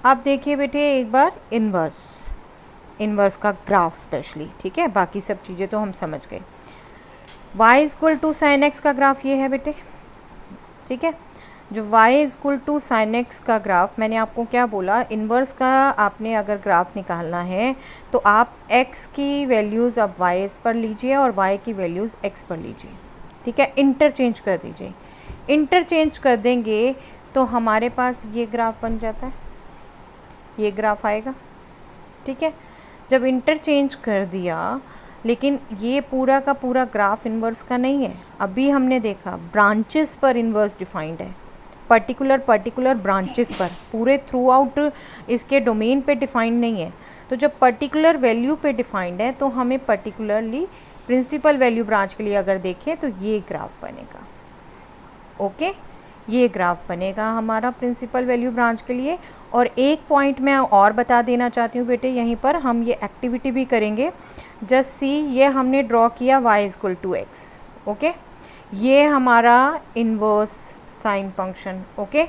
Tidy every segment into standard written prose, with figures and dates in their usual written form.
आप देखिए बेटे एक बार इन्वर्स का ग्राफ स्पेशली, ठीक है, बाकी सब चीज़ें तो हम समझ गए। y equal to sine x का ग्राफ ये है बेटे, ठीक है। जो y equal to sine x का ग्राफ, मैंने आपको क्या बोला, इन्वर्स का आपने अगर ग्राफ निकालना है तो आप x की वैल्यूज़ अब y पर लीजिए और y की वैल्यूज़ x पर लीजिए, ठीक है, इंटरचेंज कर दीजिए। इंटरचेंज कर देंगे तो हमारे पास ये ग्राफ बन जाता है, ये ग्राफ आएगा, ठीक है। जब इंटरचेंज कर दिया, लेकिन ये पूरा का पूरा ग्राफ इन्वर्स का नहीं है। अभी हमने देखा ब्रांचेस पर इन्वर्स डिफाइंड है, पर्टिकुलर ब्रांचेस पर, पूरे थ्रू आउट इसके डोमेन पे डिफाइंड नहीं है। तो जब पर्टिकुलर वैल्यू पे डिफाइंड है तो हमें पर्टिकुलरली प्रिंसिपल वैल्यू ब्रांच के लिए अगर देखें तो ये ग्राफ बनेगा, ओके, ये ग्राफ बनेगा हमारा प्रिंसिपल वैल्यू ब्रांच के लिए। और एक पॉइंट मैं और बता देना चाहती हूँ बेटे, यहीं पर हम ये एक्टिविटी भी करेंगे। जस्ट सी, ये हमने ड्रॉ किया y equal to x, okay, ये हमारा इन्वर्स साइन फंक्शन, ओके,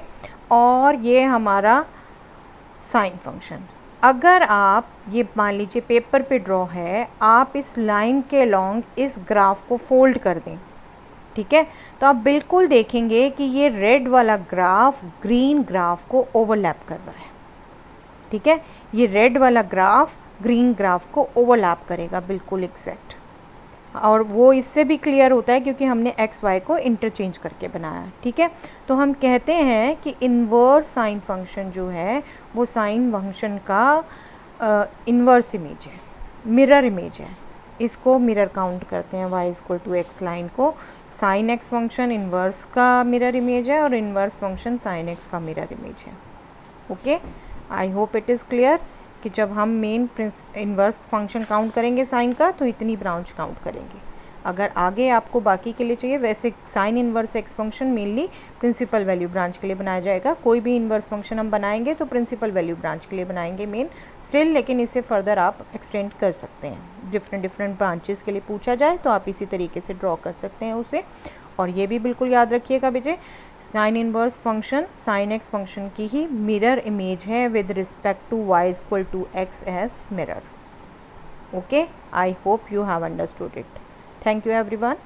और ये हमारा साइन फंक्शन। अगर आप ये मान लीजिए पेपर पे ड्रॉ है, आप इस लाइन के लॉन्ग इस ग्राफ को फोल्ड कर दें, ठीक है, तो आप बिल्कुल देखेंगे कि ये रेड वाला ग्राफ ग्रीन ग्राफ को ओवरलैप कर रहा है, ठीक है, ये रेड वाला ग्राफ ग्रीन ग्राफ को ओवरलैप करेगा बिल्कुल एग्जैक्ट। और वो इससे भी क्लियर होता है क्योंकि हमने एक्स वाई को इंटरचेंज करके बनाया है, ठीक है। तो हम कहते हैं कि इन्वर्स साइन फंक्शन जो है वो साइन फंक्शन का इन्वर्स इमेज है, मिरर इमेज है। इसको मिरर काउंट करते हैं y equal to x line को। साइन एक्स फंक्शन इन्वर्स का मिरर इमेज है और इन्वर्स फंक्शन साइन एक्स का मिरर इमेज है, okay. I hope it is clear कि जब हम मेन इन्वर्स फंक्शन काउंट करेंगे साइन का तो इतनी ब्रांच काउंट करेंगे। अगर आगे आपको बाकी के लिए चाहिए, वैसे sine inverse x function mainly principal value branch के लिए बनाया जाएगा। कोई भी इन्वर्स फंक्शन हम बनाएंगे तो प्रिंसिपल वैल्यू ब्रांच के लिए बनाएंगे मेन स्टिल, लेकिन इसे फर्दर आप एक्सटेंड कर सकते हैं। डिफरेंट ब्रांचेस के लिए पूछा जाए तो आप इसी तरीके से ड्रॉ कर सकते हैं उसे। और ये भी बिल्कुल याद रखिएगा बेटे, sine inverse function sine x function की ही मिरर इमेज है with respect to y equal to x as mirror, okay. I hope you have understood it. Thank you everyone.